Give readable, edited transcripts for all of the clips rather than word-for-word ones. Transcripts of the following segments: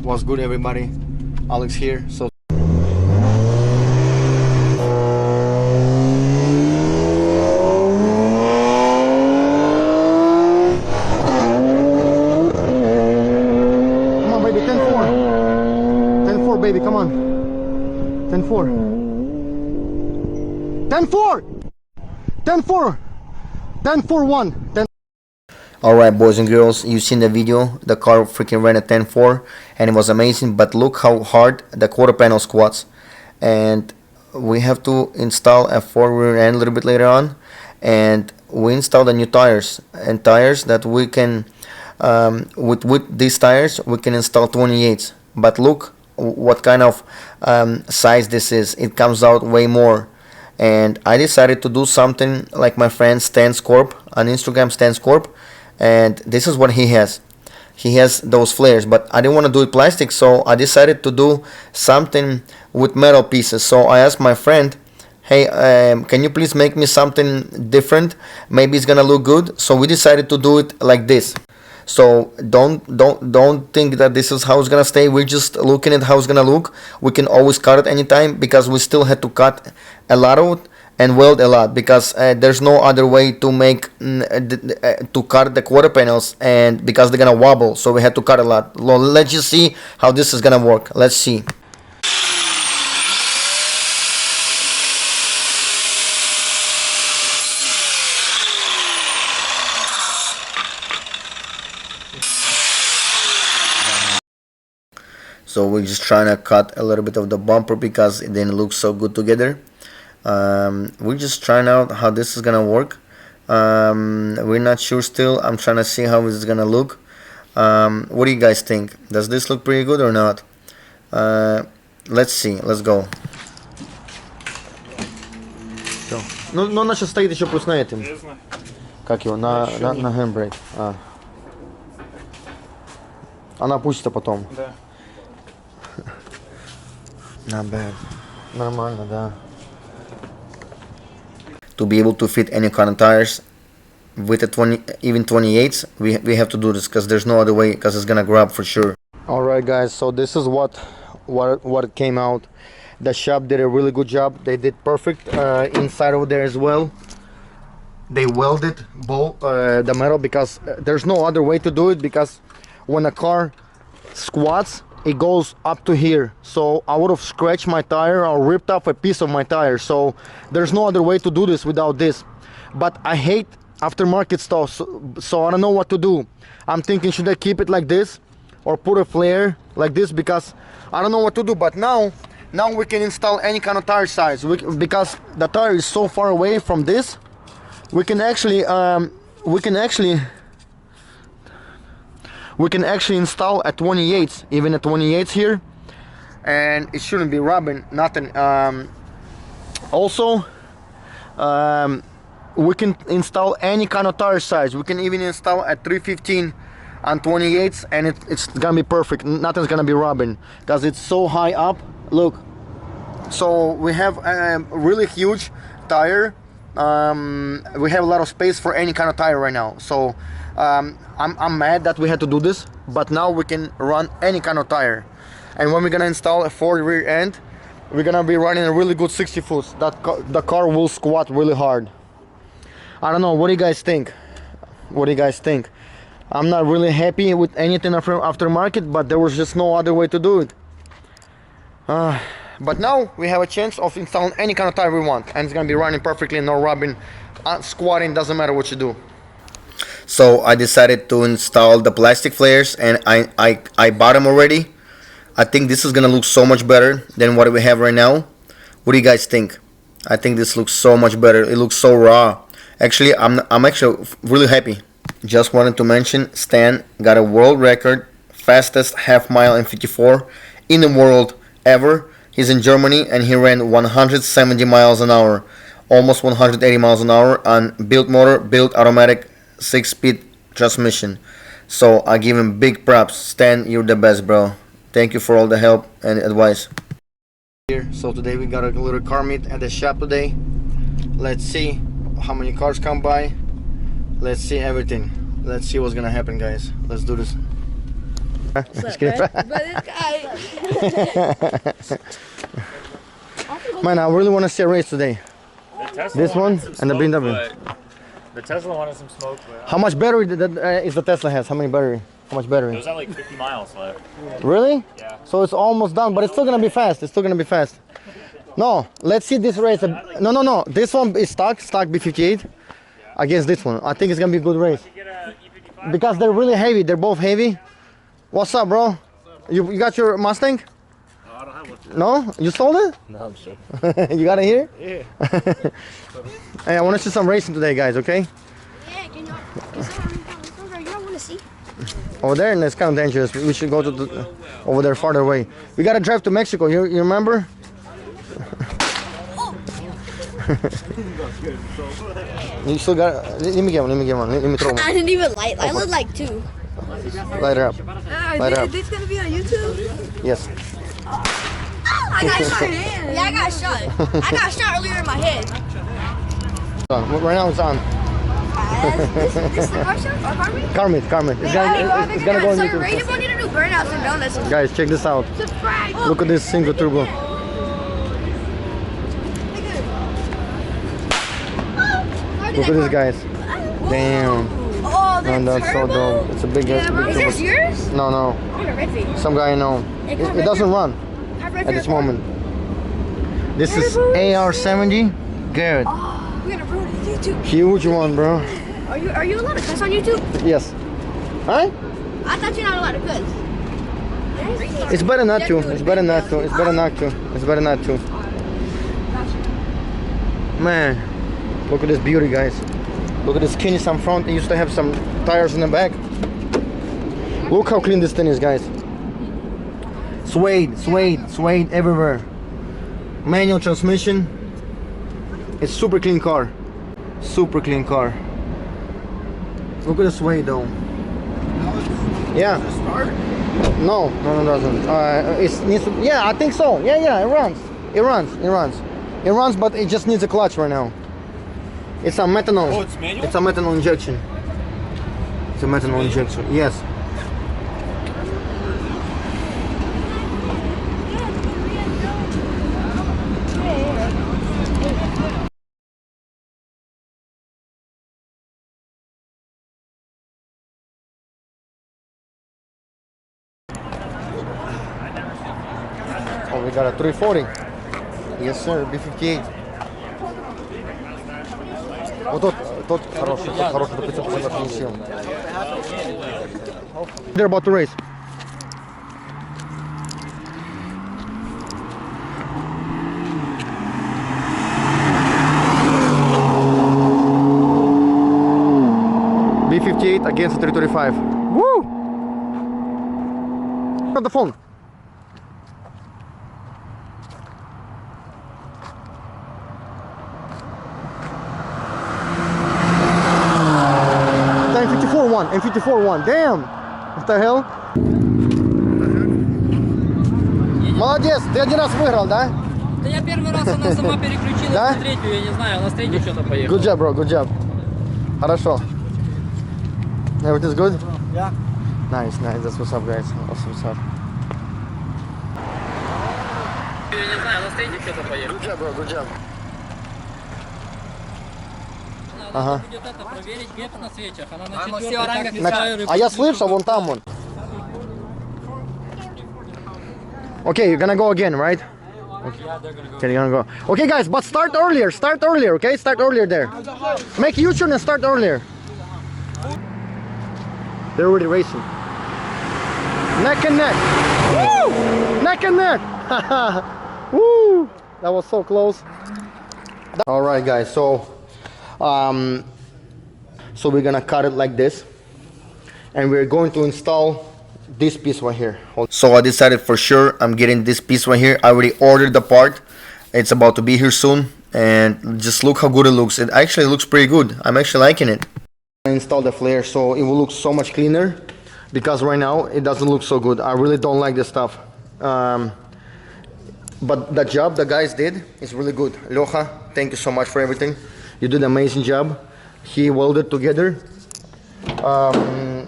What's good, everybody? Alex here. So come on, baby, 10-4. 10-4, baby, come on. 10-4. 10-4. 10-4. 10-4-1. 10. Alright, boys and girls, you've seen the video. The car freaking ran a 10-4 and it was amazing, but look how hard the quarter panel squats. And we have to install a four rear end a little bit later on, and we installed the new tires, and tires that we can with these tires we can install 28s. But look what kind of size this is. It comes out way more. And I decided to do something like my friend Stan's Corp on Instagram, Stan's Corp, and this is what he has. He has those flares, but I didn't want to do it plastic, so I decided to do something with metal pieces. So I asked my friend, hey, can you please make me something different? Maybe it's gonna look good. So we decided to do it like this. So don't think that this is how it's gonna stay. We're just looking at how it's gonna look. We can always cut it anytime, because we still had to cut a lot of it and weld a lot, because there's no other way to make to cut the quarter panels, and because they're gonna wobble, so we had to cut a lot. Let's just see how this is gonna work. Let's see. So we're just trying to cut a little bit of the bumper because it didn't look so good together. We're just trying out how this is gonna work. We're not sure still. I'm trying to see how this is gonna look. What do you guys think? Does this look pretty good or not? Let's see. Let's go. Ну, значит, стоит еще плюс на этом. Как его? На handbrake. Она опустится потом. Да. Not bad. Нормально, да. To be able to fit any kind of tires with a 20, even 28s, we have to do this, because there's no other way, because it's gonna grab for sure. Alright guys, so this is what came out. The shop did a really good job. They did perfect inside over there as well. They welded both the metal, because there's no other way to do it, because when a car squats, it goes up to here. So I would have scratched my tire or ripped off a piece of my tire. So there's no other way to do this without this. But I hate aftermarket stuff, so I don't know what to do. I'm thinking, should I keep it like this or put a flare like this, because I don't know what to do. But now we can install any kind of tire size, because the tire is so far away from this. We can actually install a 28s, even a 28s here, and it shouldn't be rubbing nothing. Also, we can install any kind of tire size. We can even install a 315 on 28s, and it's gonna be perfect. Nothing's gonna be rubbing, because it's so high up. Look, so we have a really huge tire. We have a lot of space for any kind of tire right now. So I'm mad that we had to do this, but now we can run any kind of tire. And when we're gonna install a Ford rear end, we're gonna be running a really good 60 foot. The car will squat really hard. I don't know, what do you guys think? What do you guys think? I'm not really happy with anything aftermarket, but there was just no other way to do it. But now we have a chance of installing any kind of tire we want, and it's gonna be running perfectly, no rubbing, squatting, doesn't matter what you do. So I decided to install the plastic flares, and I bought them already. I think this is gonna look so much better than what we have right now. What do you guys think? I think this looks so much better. It looks so raw. Actually, I'm actually really happy. Just wanted to mention, Stan got a world record, fastest half mile in 54 in the world ever. He's in Germany, and he ran 170 miles an hour, almost 180 miles an hour on built motor, built automatic 6-speed transmission. So I give him big props. Stan, you're the best, bro. Thank you for all the help and advice. So today we got a little car meet at the shop today. Let's see how many cars come by. Let's see everything. Let's see what's gonna happen, guys. Let's do this. Just kidding. But this guy. Man, I really want to see a race today. This one and the BMW. The Tesla wanted some smoke. But How much battery is the Tesla has? How many battery? How much it battery? was at like 50 miles left. Really? Yeah. So it's almost done, but it's still gonna be fast. It's still gonna be fast. No, let's see this race. No. This one is stock B58 against this one. I think it's gonna be a good race Get a E55. because they're really heavy. They're both heavy. What's up, bro? You got your Mustang? No, I don't have one. No? You sold it? No, I'm sure. You got it here? Yeah. Hey, I want to see some racing today, guys. Okay? Yeah, can you don't want to see? Over there, and it's kind of dangerous. We should go to over there farther away. We gotta drive to Mexico. You remember? You still got. Let me get one. Let me throw one. I didn't even light. I look like two. Light her up. Light her up. This gonna be on YouTube? Yes. I got shot. Yeah, I got shot. I got shot earlier in my head. Right now it's on. This is the car show? Or car meet? Carmen. It's gonna go on So YouTube. Raiden wanted to do burnouts and donuts. Guys, check this out. Subscribe. Look at this single turbo. Look at this, guys. Damn. Oh, Man, that's so dope. It's a big. Is this yours? No. Oh, the red thing. Some guy I know. It doesn't run at this moment. This is AR-70 Garrett. Oh, we're gonna ruin it. YouTube. Huge one, bro. Are you allowed to cuss on YouTube? Yes. Huh? I thought you're not allowed to cuss. It's better not to. It's better not to. It's better not to. It's better not to. Man, look at this beauty, guys. Look at the skinnies on front. It used to have some tires in the back. Look how clean this thing is, guys. Suede everywhere. Manual transmission. It's super clean car. Super clean car. Look at the suede though. Yeah. No, it doesn't. It needs to. Yeah, I think so. Yeah, it runs. It runs, but it just needs a clutch right now. It's a methanol. Oh, it's manual? It's a methanol injection. It's a methanol injection. Yes. Oh, we got a 340. Yes, sir. B58. Вот тот хороший, до 550 не сел. They're about to race. B58 against the 335. Woo! Got the phone. M54-1, damn! What the hell? Молодец, ты один раз выиграл, да? Да я первый раз, она сама переключилась Да? на третью, я не знаю, она с третьей что-то поехала. Good job, bro, good job. Хорошо. Everything's good? Yeah. Nice, that's what's up, guys. That's what's up. Я не знаю, она с третьей что-то поехала. Good job, bro, good job. Надо будет это проверить бег на свечах, она на четвертой так На- мешаю. А я слышал, вон там он. Okay, you're gonna go again, right? Okay, you're gonna go. Okay, guys, but start earlier, okay? Start earlier there. Make U-turn and start earlier. They're already racing. Neck and neck. Woo! Neck and neck. Woo! That was so close. All right, guys, so we're gonna cut it like this, and we're going to install this piece right here. So I decided for sure I'm getting this piece right here. I already ordered the part. It's about to be here soon, and just look how good it looks. It actually looks pretty good. I'm actually liking it. Install the flare so it will look so much cleaner, because right now it doesn't look so good. I really don't like this stuff, but the job the guys did is really good. Loja, thank you so much for everything. You did an amazing job. He welded together.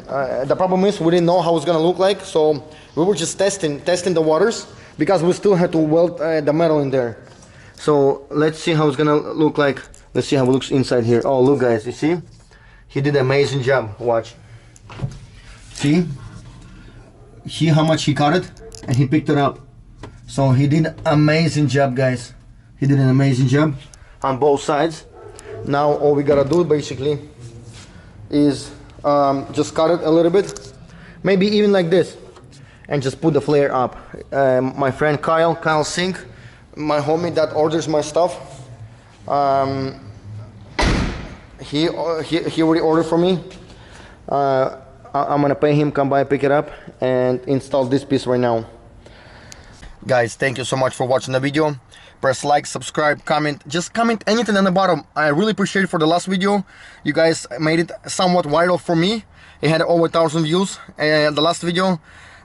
The problem is we didn't know how it's gonna look like, so we were just testing the waters because we still had to weld the metal in there. So let's see how it's gonna look like. Let's see how it looks inside here. Oh, look guys, you see? He did an amazing job. Watch. See how much he cut it, and he picked it up. So he did an amazing job, guys. He did an amazing job on both sides. Now all we gotta do basically is just cut it a little bit, maybe even like this, and just put the flare up. My friend Kyle Sink, my homie that orders my stuff, he already ordered for me. I'm gonna pay him, come by, pick it up, and install this piece right now. Guys, thank you so much for watching the video. Press like, subscribe, comment, just comment anything on the bottom. I really appreciate it for the last video. You guys made it somewhat viral for me. It had over 1,000 views, and the last video.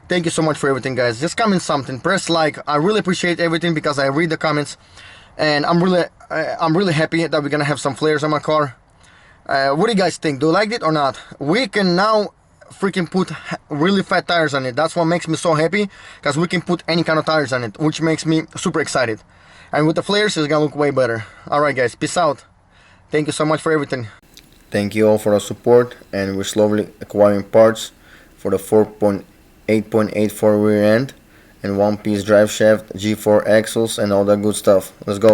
Thank you so much for everything, guys. Just comment something, press like. I really appreciate everything because I read the comments, and I'm really happy that we're gonna have some flares on my car. What do you guys think? Do you like it or not? We can now freaking put really fat tires on it. That's what makes me so happy, because we can put any kind of tires on it, which makes me super excited. And with the flares, it's gonna look way better. Alright guys, peace out. Thank you so much for everything. Thank you all for the support, and we're slowly acquiring parts for the 8.84 rear end and one-piece drive shaft, G4 axles, and all that good stuff. Let's go.